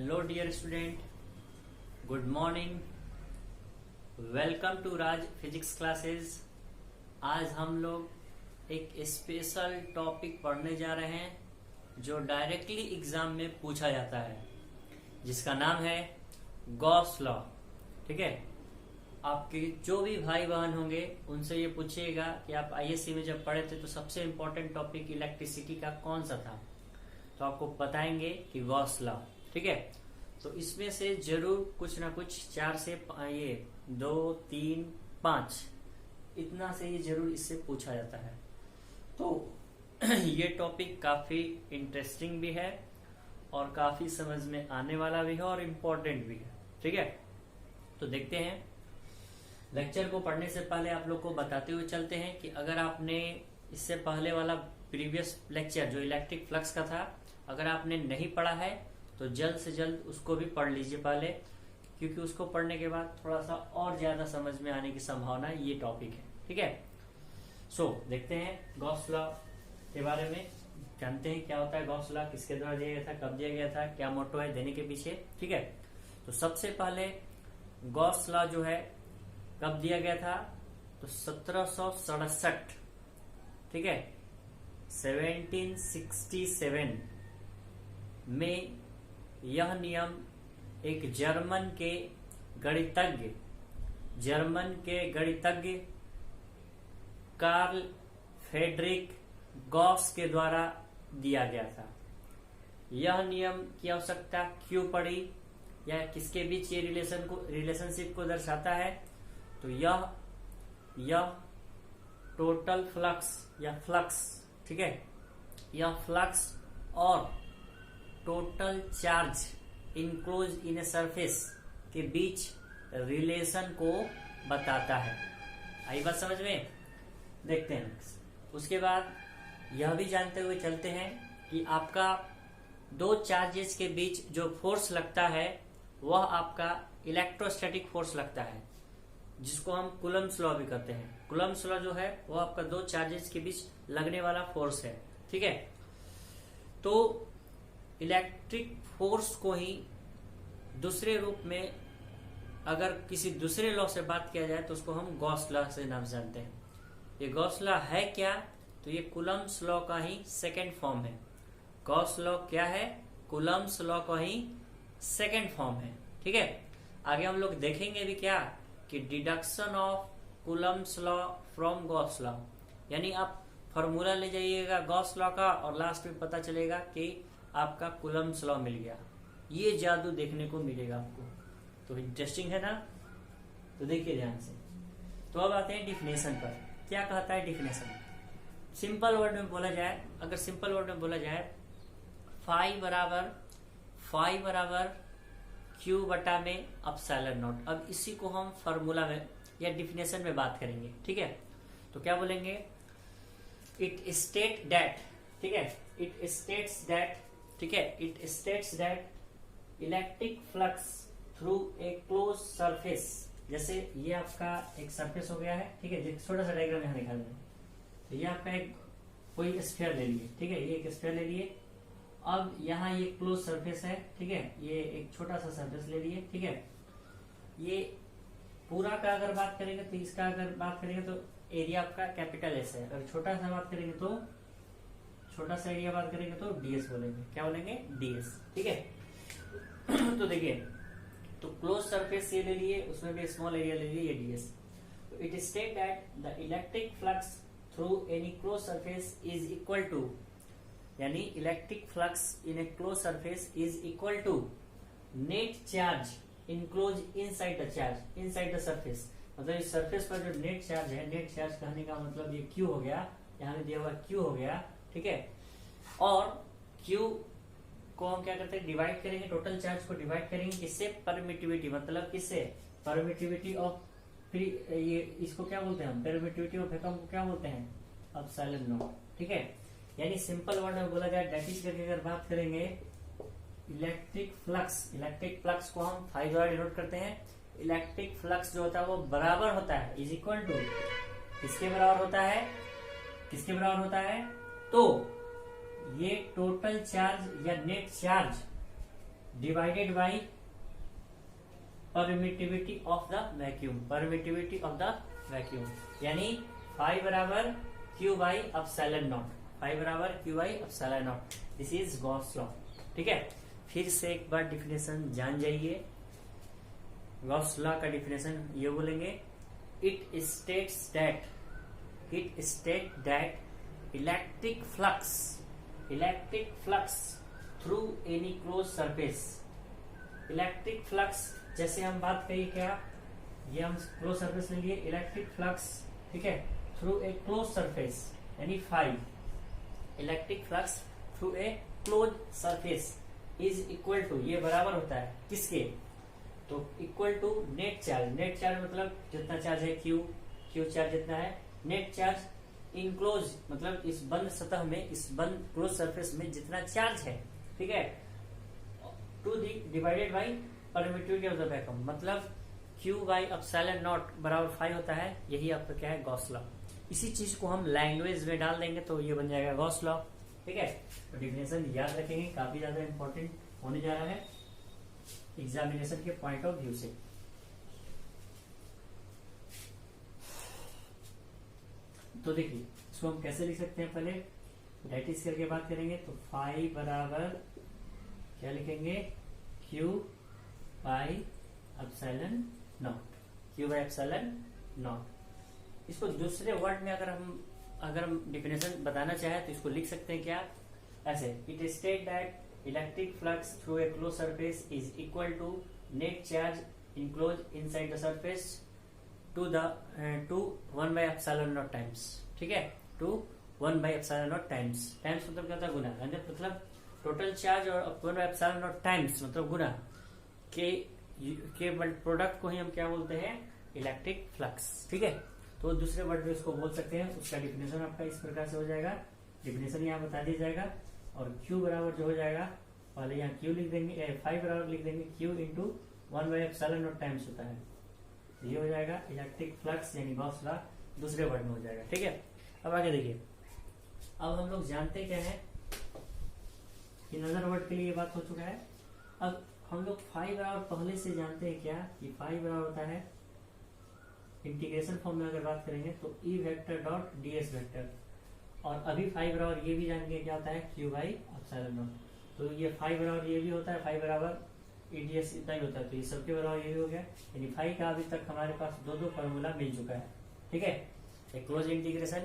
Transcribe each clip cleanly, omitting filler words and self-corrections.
Hello dear student, good morning. Welcome to Raj physics classes. आज हम लोग एक स्पेशल टॉपिक पढ़ने जा रहे हैं जो डायरेक्टली एग्जाम में पूछा जाता है, जिसका नाम है गॉस लॉ। ठीक है, आपके जो भी भाई बहन होंगे उनसे ये पूछिएगा कि आप आईएससी में जब पढ़े थे तो सबसे इम्पोर्टेंट टॉपिक इलेक्ट्रिसिटी का कौन सा था, तो आपको बताएंगे कि गॉस लॉ। ठीक है, तो इसमें से जरूर कुछ ना कुछ 4 से ये 2, 3, 5 इतना से ये जरूर इससे पूछा जाता है। तो ये टॉपिक काफी इंटरेस्टिंग भी है और काफी समझ में आने वाला भी है और इम्पोर्टेंट भी है। ठीक है, तो देखते हैं। लेक्चर को पढ़ने से पहले आप लोग को बताते हुए चलते हैं कि अगर आपने इससे पहले वाला प्रीवियस लेक्चर जो इलेक्ट्रिक फ्लक्स का था, अगर आपने नहीं पढ़ा है तो जल्द से जल्द उसको भी पढ़ लीजिए पहले, क्योंकि उसको पढ़ने के बाद थोड़ा सा और ज्यादा समझ में आने की संभावना ये टॉपिक है। ठीक है, सो देखते हैं गॉस लॉ के बारे में, जानते हैं क्या होता है गॉस लॉ, किसके द्वारा दिया गया था, कब दिया गया था, क्या मोटो है देने के पीछे। ठीक है, तो सबसे पहले गॉस लॉ जो है कब दिया गया था, तो 1767। ठीक है, 1767 में यह नियम एक जर्मन के गणितज्ञ कार्ल फ्रेडरिक गॉस के द्वारा दिया गया था। यह नियम की आवश्यकता क्यों पड़ी या किसके बीच ये रिलेशनशिप को दर्शाता है, तो यह टोटल फ्लक्स या फ्लक्स, ठीक है, यह फ्लक्स और total charge enclose in a surface के बीच रिलेशन को बताता है। आई बात समझ में? देखते हैं। उसके बाद यह भी जानते हुए चलते हैं कि आपका दो चार्जेस के बीच जो फोर्स लगता है वह आपका इलेक्ट्रोस्टैटिक फोर्स लगता है, जिसको हम कूलम्ब्स लॉ भी कहते हैं। कूलम्ब्स लॉ जो है वो आपका दो चार्जेस के बीच लगने वाला फोर्स है। ठीक है, तो इलेक्ट्रिक फोर्स को ही दूसरे रूप में अगर किसी दूसरे लॉ से बात किया जाए तो उसको हम गॉस लॉ से नाम जानते हैं। ये गॉस लॉ है क्या, तो ये कूलम्ब्स लॉ का ही सेकेंड फॉर्म है। गॉस लॉ क्या है, कूलम्ब्स लॉ का ही सेकेंड फॉर्म है। ठीक है, आगे हम लोग देखेंगे भी क्या कि deduction of Coulomb's law from Gauss law, यानी आप फॉर्मूला ले जाइएगा गॉस लॉ का और लास्ट में पता चलेगा कि आपका कूलम्ब्स लॉ मिल गया। ये जादू देखने को मिलेगा आपको, तो इंटरेस्टिंग है ना। तो देखिए ध्यान से। तो अब आते हैं डिफिनेशन पर। क्या कहता है डिफिनेशन? सिंपल वर्ड में बोला जाए, अगर सिंपल वर्ड में बोला जाए, फाई बराबर क्यू बटा में एप्सिलॉन नॉट। अब इसी को हम फॉर्मूला में या डिफिनेशन में बात करेंगे। ठीक है, तो क्या बोलेंगे, इट स्टेट दैट, ठीक है, इट स्टेट्स दैट, ठीक है, it states that electric flux through a close surface. जैसे ये आपका एक सरफेस हो गया है। ठीक है, छोटा सा डायग्राम यहाँ निकाल दें। तो ये आपका एक कोई स्फीयर ले लिए। ठीक है, ये एक स्फीयर ले लिए। अब यहाँ ये क्लोज सरफेस है। ठीक है, ये एक छोटा सा सरफेस ले लिए। ठीक है, ये पूरा का अगर बात करेंगे तो इसका अगर बात करेंगे तो एरिया आपका कैपिटल एस है। अगर छोटा सा बात करेंगे तो छोटा सा एरिया बात करेंगे तो डीएस बोलेंगे। क्या बोलेंगे? डीएस। ठीक है, तो देखिए, तो क्लोज सरफेस ये ले लिए, उसमें भी स्मॉल एरिया ले लिए, ये डीएस। तो it state that the electric flux through any close surface is equal to, यानी electric flux in a close surface is equal to net charge enclose inside the charge inside the surface. मतलब इस surface पर जो net charge है, net charge कहने का मतलब ये क्यू हो गया, यहाँ दिया हुआ क्यू हो गया। ठीक है, और क्यू को हम क्या करते हैं, डिवाइड करेंगे, टोटल चार्ज को डिवाइड करेंगे किससे, परमिटिविटी, मतलब किससे, परमिटिविटी ऑफ फ्री, ये इसको क्या बोलते हैं हम, परमिटिविटी ऑफ वैक्यूम को क्या बोलते हैं, एप्सिलॉन नॉट। ठीक है, यानी सिंपल वर्ड में बोला जाए, दैट इज करके अगर बात करेंगे इलेक्ट्रिक फ्लक्स को हम फाई द्वारा डिनोट करते हैं। इलेक्ट्रिक फ्लक्स जो होता है वो बराबर होता है, इज इक्वल टू, किसके बराबर होता है, किसके बराबर होता है, तो ये टोटल चार्ज या net charge divided by permittivity of the vacuum, permittivity of the vacuum, यानी फाई बराबर q by epsilon naught, phi बराबर q by epsilon naught. This is Gauss law. ठीक है, फिर से एक बार डिफिनेशन जान जाइए। गॉस लॉ का डिफिनेशन ये बोलेंगे, it states that electric flux through any close surface, electric flux, जैसे हम बात करिए क्या, ये हम क्लोज सरफेस ले लिए, इलेक्ट्रिक फ्लक्स, ठीक है, थ्रू ए क्लोज सरफेस यानी phi, electric flux through a close surface is equal to, ये बराबर होता है किसके, तो equal to net charge, net charge मतलब जितना चार्ज है क्यू चार्ज जितना है, नेट चार्ज इनक्लोज मतलब इस बंद सतह में, इस बंद क्लोज सरफेस में जितना चार्ज है, ठीक है, to the divided by permittivity of the vacuum, मतलब क्यू बाई एप्सिलॉन नॉट बराबर फाई होता है। यही आपका क्या है, गॉस लॉ। इसी चीज को हम लैंग्वेज में डाल देंगे तो ये बन जाएगा गॉस लॉ। ठीक है, तो डिफिनेशन याद रखेंगे, काफी ज्यादा इंपॉर्टेंट होने जा रहा है एग्जामिनेशन के पॉइंट ऑफ व्यू से। तो देखिए इसको हम कैसे लिख सकते हैं, पहले ब्रैकेट्स करके बात करेंगे, तो फाई बराबर क्या लिखेंगे, Q by epsilon naught, Q by epsilon not. इसको दूसरे वर्ड में अगर हम डिफिनेशन बताना चाहें तो इसको लिख सकते हैं क्या, ऐसे, it state that electric flux through a close surface is equal to net charge enclose inside the surface to 1 by epsilon naught times. ठीक है, to 1 by epsilon naught times, times मतलब क्या होता है, गुना, मतलब टोटल चार्ज और 1 by epsilon naught times मतलब गुना के प्रोडक्ट को ही हम क्या बोलते हैं, इलेक्ट्रिक फ्लक्स। ठीक है, तो दूसरे वर्ड में इसको बोल सकते हैं। उसका डिफिनेशन आपका इस प्रकार से हो जाएगा, डिफिनेशन यहाँ बता दिया जाएगा, और Q बराबर जो हो जाएगा, पहले यहाँ Q लिख देंगे, फाई बराबर लिख देंगे Q into 1 by epsilon naught times होता है, तो ये हो जाएगा इलेक्ट्रिक फ्लक्स यानी गॉस लॉ, दूसरे वर्ड में हो जाएगा। ठीक है, अब आगे देखिए, अब हम लोग जानते क्या है कि नजर वर्ड के लिए ये बात हो चुका है। अब हम लोग फाई बराबर पहले से जानते हैं क्या, कि फाई बराबर होता है, इंटीग्रेशन फॉर्म में अगर बात करेंगे तो E vector dot DS vector, और अभी फाई बराबर ये भी जानेंगे क्या होता है, क्यू बाई एप्सिलॉन नॉट। तो ये फाई बराबर ये भी होता है, फाई बराबर ईडीएस इतना ही होता है, तो ये सबके बराबर ये भी हो गया, यानी फाई का अभी तक हमारे पास दो फॉर्मूला मिल चुका है। ठीक है, close integration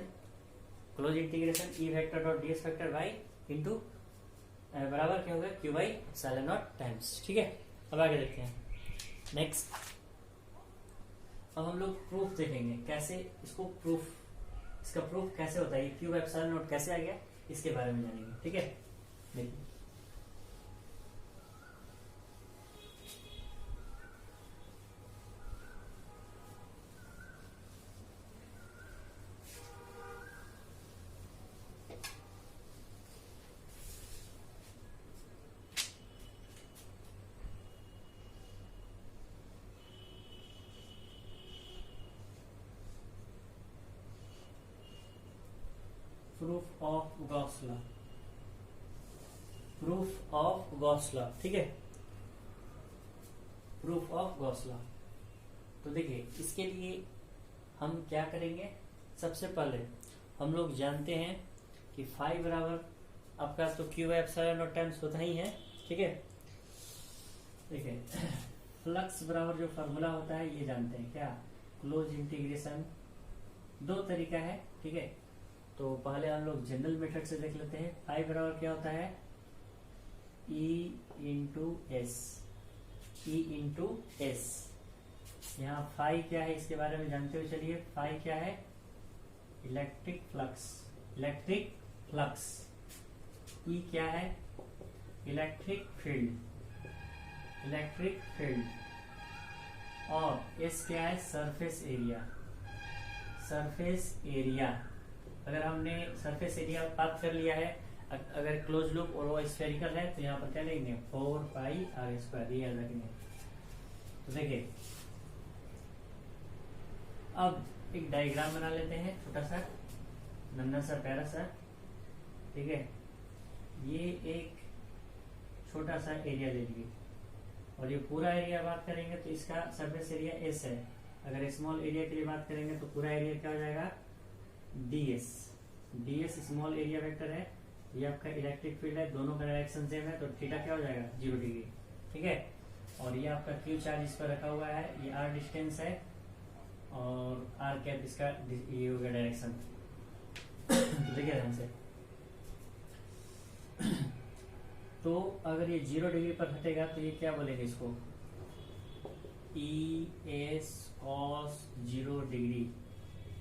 E vector dot DS vector by into बराबर क्या होगा, Q by epsilon naught times. ठीक है, अब आगे देखते हैं नेक्स्ट। अब हम लोग प्रूफ देखेंगे, कैसे इसको इसका प्रूफ कैसे होता है, क्यू बाई एप्सिलॉन नॉट कैसे आ गया, इसके बारे में जानेंगे। ठीक है, देखिए proof of Gauss law, proof of Gauss law. ठीक है, प्रूफ ऑफ गॉस लॉ। तो देखिए इसके लिए हम क्या करेंगे, सबसे पहले हम लोग जानते हैं कि फाई बराबर आपका तो Q by epsilon naught times होता ही है। ठीक है, देखिए फ्लक्स बराबर जो फॉर्मूला होता है ये जानते हैं क्या, क्लोज इंटीग्रेशन, दो तरीका है। ठीक है, तो पहले हम लोग जनरल मेथड से देख लेते हैं। फाई बराबर क्या होता है, ई इंटू एस। यहाँ फाई क्या है इसके बारे में जानते हुए चलिए, फाई क्या है, इलेक्ट्रिक फ्लक्स, ई क्या है, इलेक्ट्रिक फील्ड, और एस क्या है, सरफेस एरिया। अगर हमने सरफेस एरिया प्राप्त कर लिया है, अगर क्लोज लूप और वो स्फेरिकल है तो यहाँ पर क्या लेंगे, 4 पाई आर स्क्वायर, ये याद रखेंगे। तो देखिए अब एक डायग्राम बना लेते हैं, छोटा सा नन्हा सा प्यारा सा। ठीक है, ये एक छोटा सा एरिया ले लिए, और ये पूरा एरिया बात करेंगे तो इसका सरफेस एरिया एस है। अगर स्मॉल एरिया के लिए बात करेंगे तो पूरा एरिया क्या हो जाएगा, ds। ds small area vector है, ये आपका इलेक्ट्रिक फील्ड है, दोनों का डायरेक्शन सेम है, तो थीटा क्या हो जाएगा 0 डिग्री। ठीक है, और ये आपका क्यू चार्ज इस पर रखा हुआ है, ये r डिस्टेंस है और r कैप इसका ये हो गया डायरेक्शन। देखिए ध्यान से, तो अगर ये 0 डिग्री पर हटेगा तो ये क्या बोलेंगे इसको, E S cos 0 degree,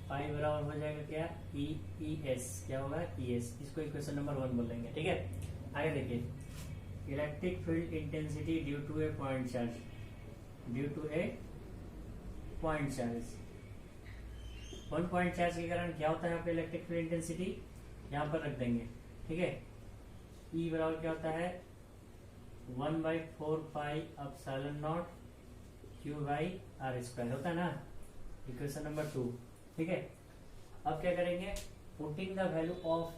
phi बराबर हो जाएगा क्या, ई एस, क्या होगा ई एस। इसको इक्वेशन नंबर 1 बोलेंगे। ठीक है, आगे देखिए, electric field intensity due to a point charge, due to a point charge. One point charge के कारण क्या होता है यहाँ पे इलेक्ट्रिक फील्ड इंटेंसिटी, यहाँ पर रख देंगे। ठीक है, ई बराबर क्या होता है 1/4 pi epsilon naught Q by R square होता है ना, इक्वेशन नंबर 2। ठीक है, अब क्या करेंगे, putting the value of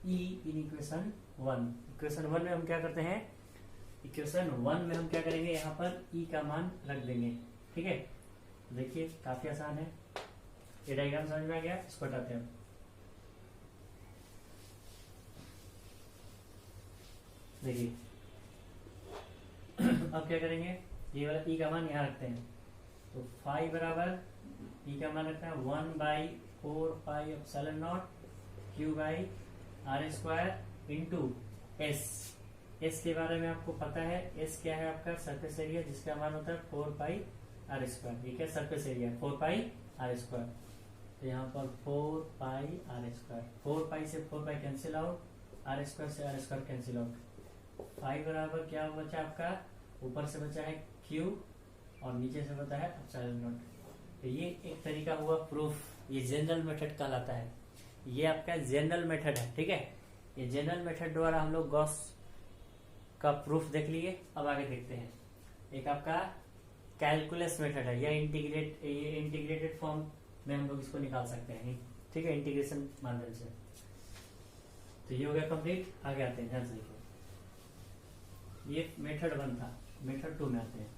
E in equation 1। Equation 1 में हम क्या करते हैं, इक्वेशन 1 में हम क्या करेंगे, यहाँ पर ई का मान रख देंगे। ठीक है, देखिए काफी आसान है, ये डायग्राम समझ में आ गया, इसको हटाते हैं। देखिए अब क्या करेंगे, ये वाला ई का मान यहाँ रखते हैं, तो फाई बराबर ई का मान रखते हैं 1/4 pi epsilon naught Q by R square into S. S के बारे में आपको पता है, एस क्या है आपका सरफेस एरिया, जिसका मान होता है 4 पाई आर स्क्वायर। ये क्या सरफेस एरिया है 4 पाई आर स्क्वायर, तो यहाँ पर 4 पाई आर स्क्वायर, 4 पाई से 4 pi cancel out, r square से r square cancel out. Five बराबर क्या बचा आपका, ऊपर से बचा है क्यू और नीचे से बचा है एप्सिलॉन नॉट। तो ये एक तरीका हुआ प्रूफ, ये जनरल मेथड कहलाता है, ये आपका जनरल मेथड है। ठीक है, ये जनरल मेथड द्वारा हम लोग गॉस का प्रूफ देख लिए। अब आगे देखते हैं, एक आपका कैलकुलस मेथड है, या इंटीग्रेटेड फॉर्म में हम लोग इसको निकाल सकते हैं। ठीक है, इंटीग्रेशन माध्यम से। तो ये हो गया कंप्लीट। आगे आते हैं, ध्यान से देखो, ये मेथड 1 था, मेथड 2 में आते हैं।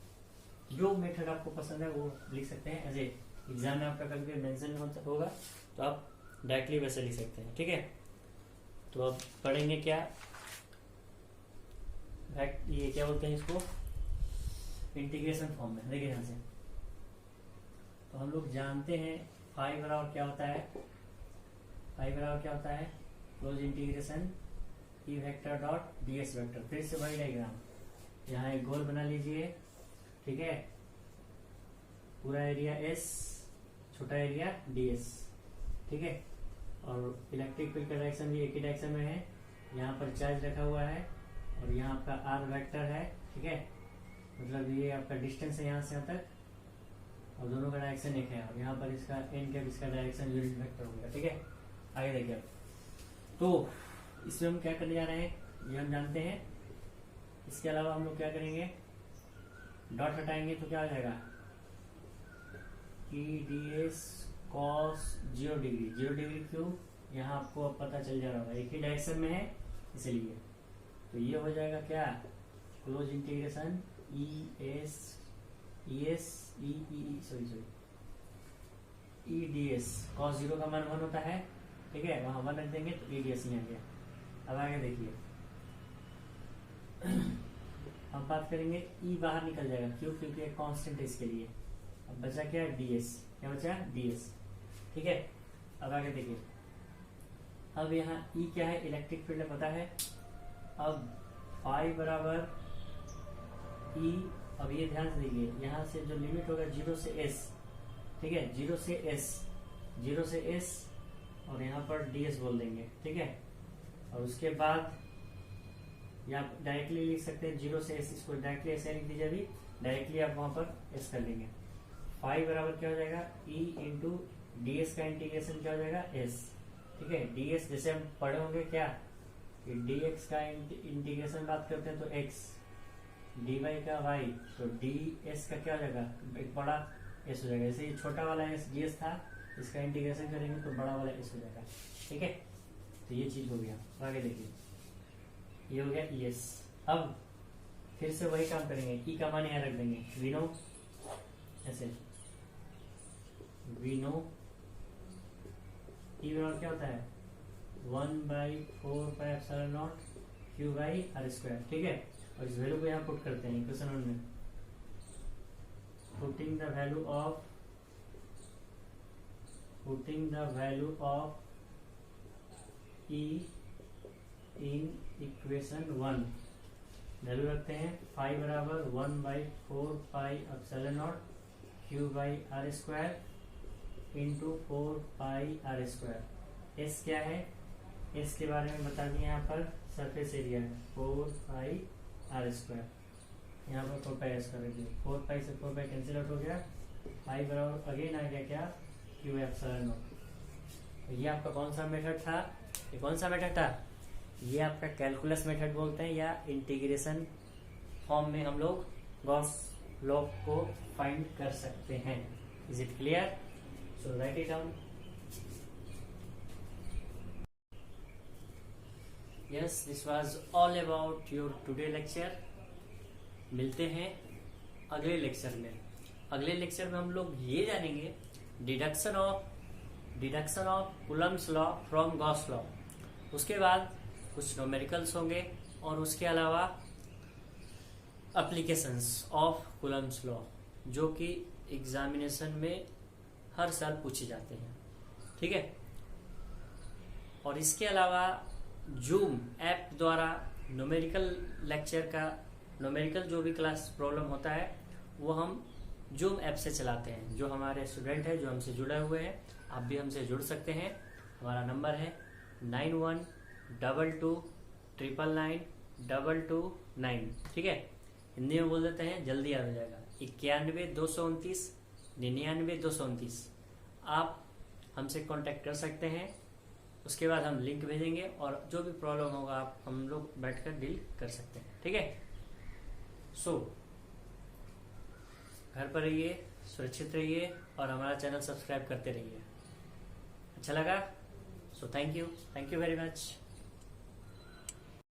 जो मेथड आपको पसंद है वो लिख सकते हैं, एज एग्जाम में आपका कभी भी मेंशन होगा तो आप डायरेक्टली वैसे लिख सकते हैं। ठीक है, तो अब पढ़ेंगे क्या, ये क्या बोलते हैं इसको, इंटीग्रेशन फॉर्म में। देखिए ध्यान से, तो हम लोग जानते हैं फाई बराबर क्या होता है, फाई बराबर क्या होता है, close integration E vector dot ds vector. फिर से वही डायग्राम, यहाँ एक गोल बना लीजिए। ठीक है, पूरा एरिया s, छोटा एरिया ds। ठीक है, और इलेक्ट्रिक फील्ड का डायरेक्शन भी एक ही डायरेक्शन में है, यहाँ पर चार्ज रखा हुआ है और यहाँ आपका r वेक्टर है। ठीक है, मतलब ये आपका डिस्टेंस है यहाँ से यहाँ तक, और दोनों का डायरेक्शन एक है, और यहाँ पर इसका n कैप, इसका डायरेक्शन यूनिट वेक्टर होगा। ठीक है, आगे देखिए, तो इसमें हम क्या करने जा रहे हैं ये हम जानते हैं। इसके अलावा हम लोग क्या करेंगे, डॉट हटाएंगे तो क्या हो जाएगा, E D S cos 0 degree. 0 degree क्यों, यहाँ आपको अब पता चल जा रहा होगा, एक ही डायरेक्शन में है इसलिए। तो ये हो जाएगा क्या, close integration E D S cos 0 का मान 1 होता है। ठीक है, वहां 1 रख देंगे तो ई डी एस ही आ गया। अब आगे देखिए, हम बात करेंगे ई बाहर निकल जाएगा, क्यों, क्योंकि एक कांस्टेंट है इसके लिए। अब बचा क्या, ds, क्या बचा ds। ठीक है, अब आगे देखिए, अब यहाँ ई क्या है, इलेक्ट्रिक फील्ड पता है। अब फाई बराबर ई, अब ये ध्यान से देखिए, यहाँ से जो लिमिट होगा 0 से s। ठीक है, 0 से s और यहाँ पर ds बोल देंगे। ठीक है, और उसके बाद या डायरेक्टली लिख सकते हैं 0 से s, इसको डायरेक्टली ऐसे लिख दीजिए, अभी डायरेक्टली आप वहां पर s कर लेंगे। फाई बराबर क्या हो जाएगा, e इंटू डी एस का इंटीग्रेशन क्या हो जाएगा s। ठीक है, ds जैसे हम पढ़े होंगे क्या, dx का इंटीग्रेशन बात करते हैं तो x, dy का y, तो ds का क्या हो जाएगा, एक बड़ा s हो जाएगा। जैसे ये छोटा वाला s ds था, इसका इंटीग्रेशन करेंगे तो बड़ा वाला s हो जाएगा। ठीक है, तो ये चीज हो गया। आगे देखिए, ये हो गया ES। अब फिर से वही काम करेंगे, ई का मान यहाँ रख देंगे, वी नो, ऐसे वी नो ई बराबर क्या होता है 1/4πε0 Q/r², ठीक है। और इस वैल्यू को यहाँ पुट करते हैं इक्वेशन 1 में, putting the value of E in equation 1, value रखते हैं 5 बराबर 1/4πε0 Q/r² इंटू 4πr²। एस क्या है, एस के बारे में बता दिए, यहाँ पर सरफेस एरिया है 4πr², यहाँ पर 4πr² रखिए, 4π से 4π कैंसिल आउट हो गया, 5 बराबर अगेन आ गया क्या Q/0। ये आपका कौन सा मेथड था, ये कौन सा मेथड था, ये आपका कैलकुलस मेथड बोलते हैं, या इंटीग्रेशन फॉर्म में हम लोग गॉस लॉ को फाइंड कर सकते हैं। Is it clear? So right it down. Yes, this was all about your today lecture. मिलते हैं अगले लेक्चर में। अगले लेक्चर में हम लोग ये जानेंगे deduction of Coulomb's law from Gauss law. उसके बाद कुछ न्यूमेरिकल्स होंगे और उसके अलावा एप्लीकेशंस ऑफ कूलम्स लॉ, जो कि एग्जामिनेशन में हर साल पूछे जाते हैं, ठीक है। और इसके अलावा जूम ऐप द्वारा न्यूमेरिकल जो भी क्लास प्रॉब्लम होता है वो हम जूम ऐप से चलाते हैं। जो हमारे स्टूडेंट हैं जो हमसे जुड़े हुए हैं, आप भी हमसे जुड़ सकते हैं। हमारा नंबर है 9122999229, ठीक है। हिंदी में बोल देते हैं, जल्दी याद हो जाएगा, 91-229-99-229। आप हमसे कांटेक्ट कर सकते हैं। उसके बाद हम लिंक भेजेंगे और जो भी प्रॉब्लम होगा आप हम लोग बैठकर डील कर सकते हैं, ठीक है। सो घर पर रहिए, सुरक्षित रहिए और हमारा चैनल सब्सक्राइब करते रहिए। अच्छा लगा? So thank you very much.